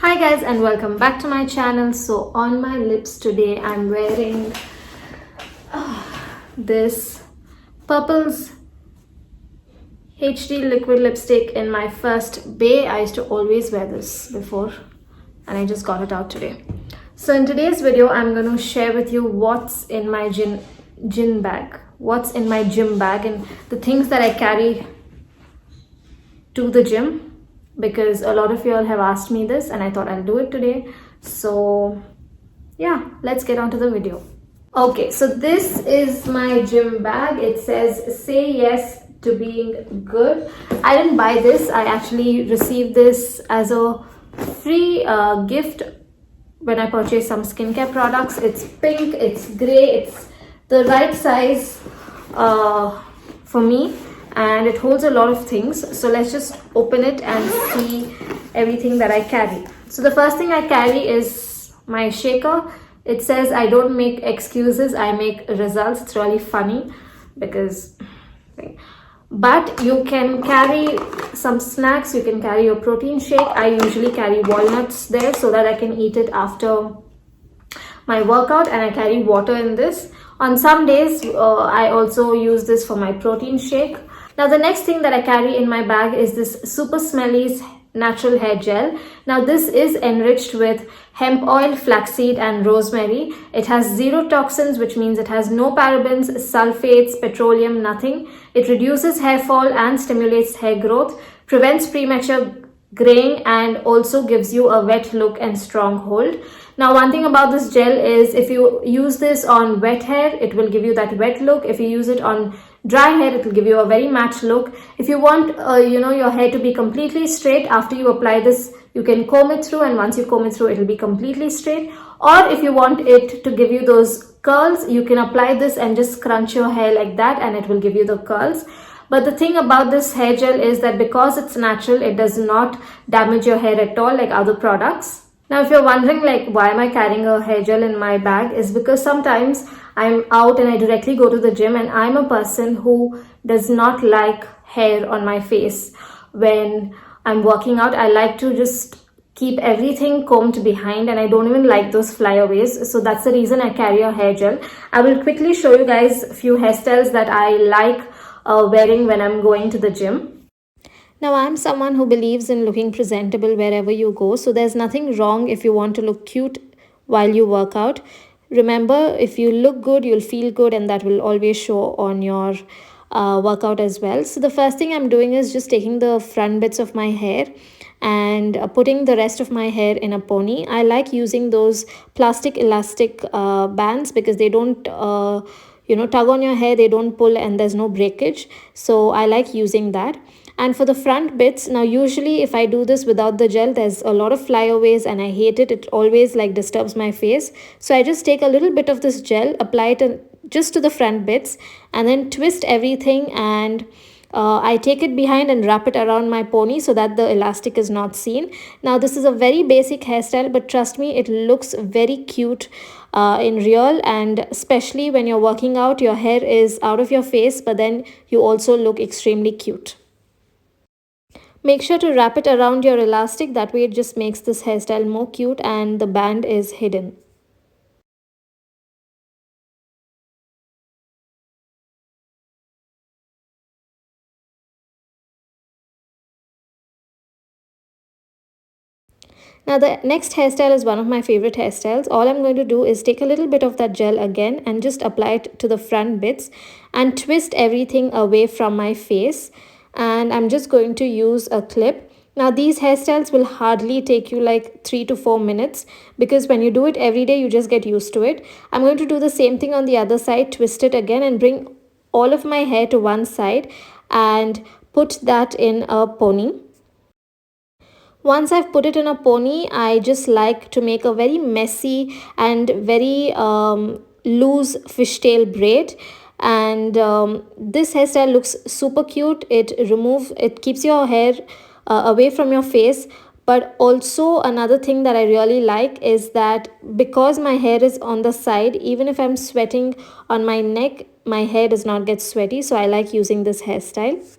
Hi guys and welcome back to my channel. So on my lips today I'm wearing this Purple's HD liquid lipstick in my first bay. I used to always wear this before and I just got it out today. So in today's video I'm going to share with you what's in my gym bag, what's in my gym bag and the things that I carry to the gym, because a lot of you all have asked me this and I thought I'll do it today. So yeah, let's get on to the video. Okay, so this is my gym bag. It says say yes to being good. I didn't buy this. I actually received this as a free gift when I purchased some skincare products. It's pink, it's gray, it's the right size for me, and it holds a lot of things. So let's just open it and see everything that I carry. So the first thing I carry is my shaker. It says I don't make excuses, I make results. It's really funny because but you can carry some snacks, you can carry your protein shake. I usually carry walnuts there so that I can eat it after my workout, and I carry water in this. On some days I also use this for my protein shake. Now the next thing that I carry in my bag is this Super Smelly's natural hair gel. Now this is enriched with hemp oil, flaxseed and rosemary. It has zero toxins, which means it has no parabens, sulfates, petroleum, nothing. It reduces hair fall and stimulates hair growth, prevents premature graying, and also gives you a wet look and strong hold. Now one thing about this gel is if you use this on wet hair, it will give you that wet look. If you use it on dry hair, it will give you a very matte look. If you want your hair to be completely straight, after you apply this you can comb it through, and once you comb it through it will be completely straight. Or if you want it to give you those curls, you can apply this and just scrunch your hair like that and it will give you the curls. But the thing about this hair gel is that because it's natural, it does not damage your hair at all like other products. Now if you're wondering like why am I carrying a hair gel in my bag, is because sometimes I'm out and I directly go to the gym, and I'm a person who does not like hair on my face. When I'm working out, I like to just keep everything combed behind, and I don't even like those flyaways. So that's the reason I carry a hair gel. I will quickly show you guys a few hairstyles that I like wearing when I'm going to the gym. Now I'm someone who believes in looking presentable wherever you go. So there's nothing wrong if you want to look cute while you work out. Remember, if you look good, you'll feel good, and that will always show on your workout as well. So the first thing I'm doing is just taking the front bits of my hair and putting the rest of my hair in a pony. I like using those plastic elastic bands because they don't tug on your hair, they don't pull, and there's no breakage. So I like using that. And for the front bits, now usually if I do this without the gel, there's a lot of flyaways and I hate it. It always like disturbs my face. So I just take a little bit of this gel, apply it just to the front bits, and then twist everything, and I take it behind and wrap it around my pony so that the elastic is not seen. Now this is a very basic hairstyle, but trust me, it looks very cute in real, and especially when you're working out, your hair is out of your face, but then you also look extremely cute. Make sure to wrap it around your elastic, that way it just makes this hairstyle more cute and the band is hidden. Now the next hairstyle is one of my favorite hairstyles. All I'm going to do is take a little bit of that gel again and just apply it to the front bits and twist everything away from my face. And I'm just going to use a clip. Now these hairstyles will hardly take you like 3 to 4 minutes, because when you do it every day you just get used to it. I'm going to do the same thing on the other side, twist it again and bring all of my hair to one side and put that in a pony. Once I've put it in a pony, I just like to make a very messy and very loose fishtail braid. And this hairstyle looks super cute. It keeps your hair away from your face. But also another thing that I really like is that because my hair is on the side, even if I'm sweating on my neck, my hair does not get sweaty. So I like using this hairstyle.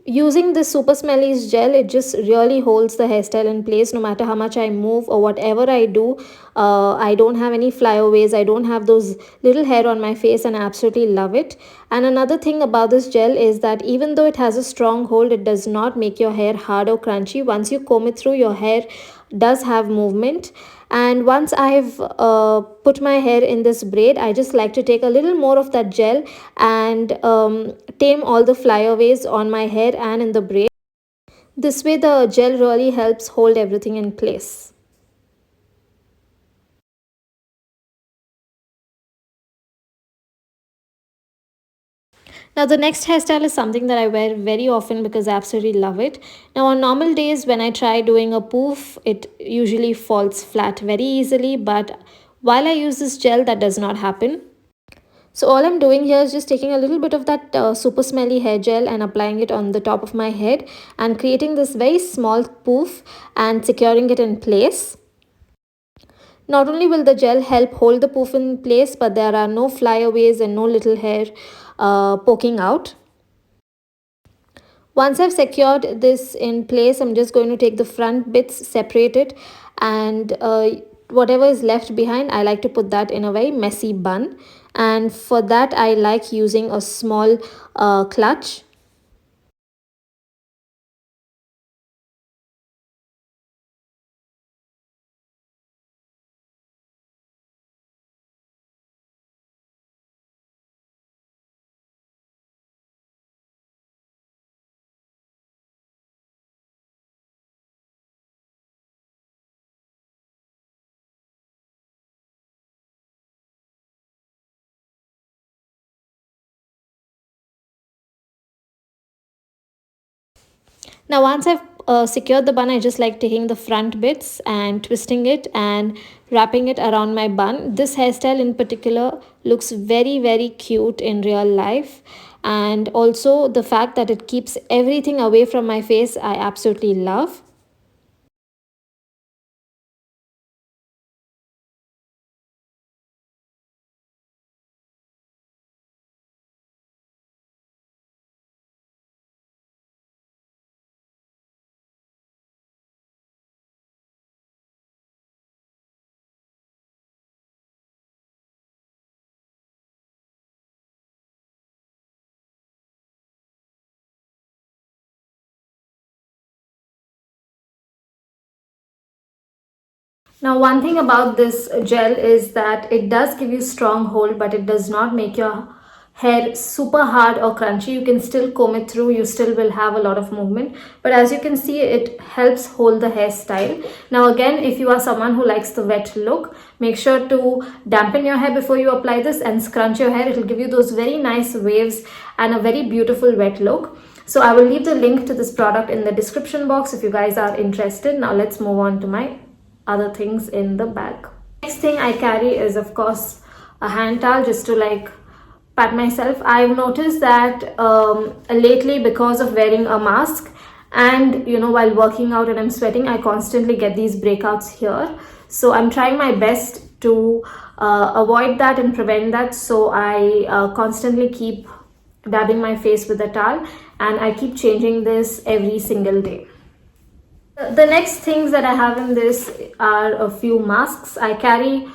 Using this Super Smelly's gel, it just really holds the hairstyle in place no matter how much I move or whatever I do. I don't have any flyaways, I don't have those little hair on my face, and I absolutely love it. And another thing about this gel is that even though it has a strong hold, it does not make your hair hard or crunchy. Once you comb it through, your hair does have movement. And once I've put my hair in this braid, I just like to take a little more of that gel and tame all the flyaways on my hair and in the braid. This way the gel really helps hold everything in place. Now the next hairstyle is something that I wear very often because I absolutely love it. Now on normal days when I try doing a poof, it usually falls flat very easily, but while I use this gel, that does not happen. So all I'm doing here is just taking a little bit of that super smelly hair gel and applying it on the top of my head and creating this very small poof and securing it in place. Not only will the gel help hold the poof in place, but there are no flyaways and no little hair poking out. Once I've secured this in place, I'm just going to take the front bits, separate it, and whatever is left behind, I like to put that in a very messy bun. And for that, I like using a small clutch. Now once I've secured the bun, I just like taking the front bits and twisting it and wrapping it around my bun. This hairstyle in particular looks very cute in real life, and also the fact that it keeps everything away from my face, I absolutely love. Now, one thing about this gel is that it does give you strong hold, but it does not make your hair super hard or crunchy. You can still comb it through, you still will have a lot of movement, but as you can see, it helps hold the hairstyle. Now again, if you are someone who likes the wet look, make sure to dampen your hair before you apply this and scrunch your hair. It will give you those very nice waves and a very beautiful wet look. So I will leave the link to this product in the description box if you guys are interested. Now let's move on to my other things in the bag. Next thing I carry is of course a hand towel, just to like pat myself. I've noticed that lately, because of wearing a mask and while working out and I'm sweating, I constantly get these breakouts here. So I'm trying my best to avoid that and prevent that. So I constantly keep dabbing my face with a towel, and I keep changing this every single day. The next things that I have in this are a few masks. I carry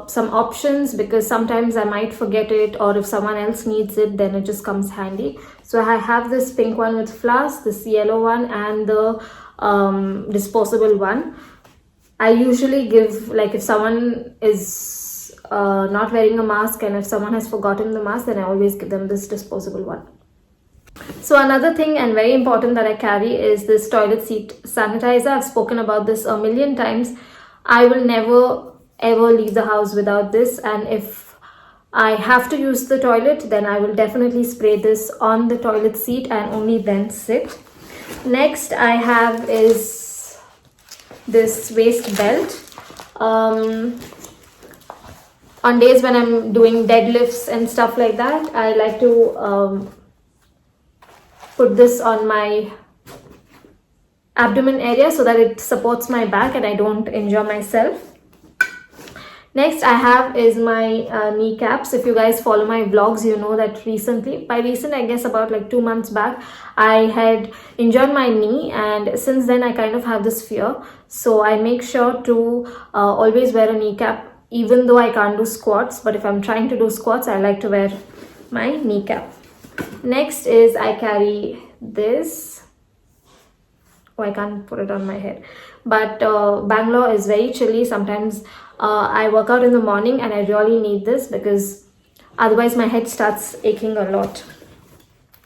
some options because sometimes I might forget it, or if someone else needs it, then it just comes handy. So I have this pink one with flowers, this yellow one, and the disposable one. I usually give, like if someone is not wearing a mask and if someone has forgotten the mask, then I always give them this disposable one. So another thing and very important that I carry is this toilet seat sanitizer. I've spoken about this a million times. I will never ever leave the house without this, and if I have to use the toilet, then I will definitely spray this on the toilet seat and only then sit. Next I have is this waist belt. On days when I'm doing deadlifts and stuff like that, I like to put this on my abdomen area so that it supports my back and I don't injure myself. Next I have is my kneecaps. If you guys follow my vlogs, you know that recently, by recent I guess about like 2 months back, I had injured my knee, and since then I kind of have this fear. So I make sure to always wear a kneecap, even though I can't do squats. But if I'm trying to do squats, I like to wear my kneecap. Next is I carry this. Oh, I can't put it on my head. But Bangalore is very chilly. Sometimes I work out in the morning and I really need this because otherwise my head starts aching a lot.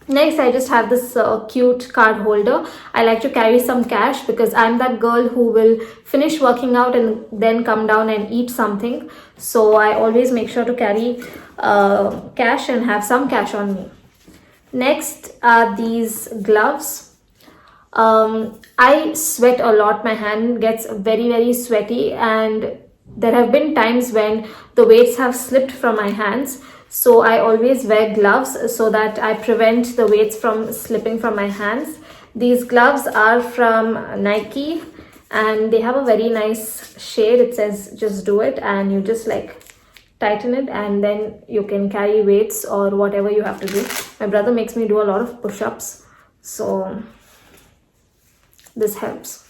Next, I just have this cute card holder. I like to carry some cash because I'm that girl who will finish working out and then come down and eat something. So I always make sure to carry cash and have some cash on me. Next are these gloves. I sweat a lot. My hand gets very sweaty, and there have been times when the weights have slipped from my hands. So I always wear gloves so that I prevent the weights from slipping from my hands. These gloves are from Nike and they have a very nice shade. It says just do it, and you just like tighten it and then you can carry weights or whatever you have to do. My brother makes me do a lot of push-ups, so this helps.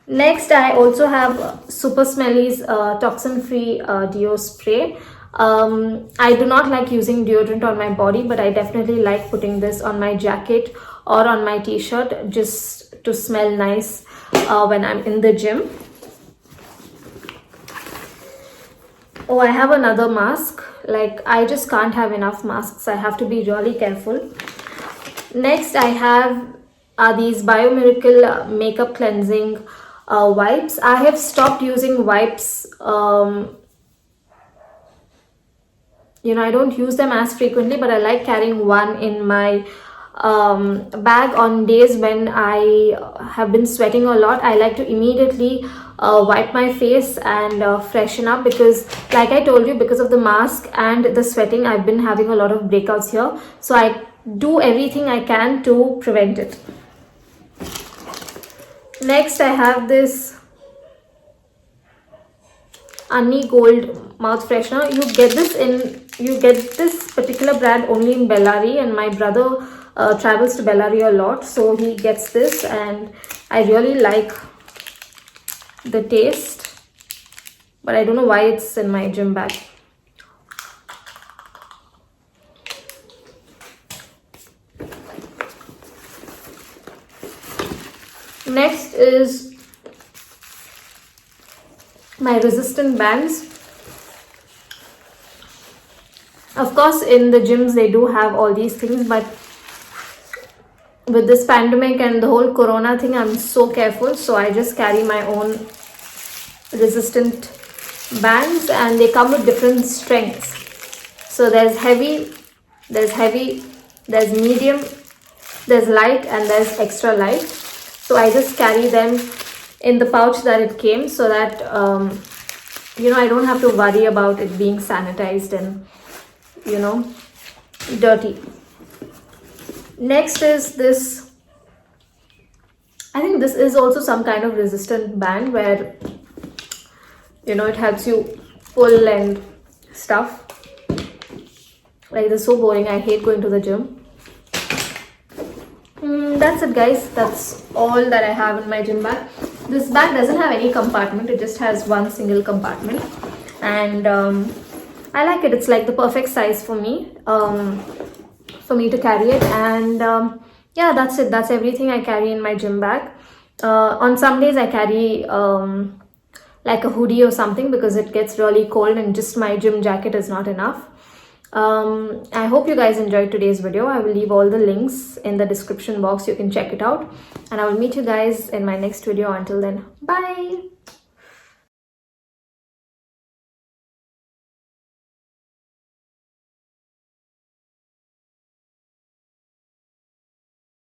Next, I also have Super Smelly's toxin-free deo spray. I do not like using deodorant on my body, but I definitely like putting this on my jacket or on my t-shirt just to smell nice when I'm in the gym. Oh, I have another mask. Like, I just can't have enough masks. I have to be really careful. Next, I have these Bio Miracle makeup cleansing wipes. I have stopped using wipes. I don't use them as frequently, but I like carrying one in my bag on days when I have been sweating a lot. I like to immediately wipe my face and freshen up because, like I told you, because of the mask and the sweating, I've been having a lot of breakouts here. So I do everything I can to prevent it. Next, I have this Annie Gold mouth freshener. You get this particular brand only in Bellary, and my brother travels to Bellary a lot, so he gets this, and I really like the taste, but I don't know why it's in my gym bag. Next is my resistant bands. Of course, in the gyms they do have all these things, but with this pandemic and the whole corona thing, I'm so careful, so I just carry my own resistant bands, and they come with different strengths. So there's heavy, there's medium, there's light, and there's extra light. So I just carry them in the pouch that it came, so that I don't have to worry about it being sanitized and dirty. Next is this. I think this is also some kind of resistant band where it helps you pull and stuff. Like, this is so boring. I hate going to the gym. That's it, guys. That's all that I have in my gym bag. This bag doesn't have any compartment. It just has one single compartment, and I like it. It's like the perfect size for me to carry it. And yeah, that's it. That's everything I carry in my gym bag. On some days I carry like a hoodie or something because it gets really cold and just my gym jacket is not enough. I hope you guys enjoyed today's video. I will leave all the links in the description box. You can check it out, and I will meet you guys in my next video. Until then, bye.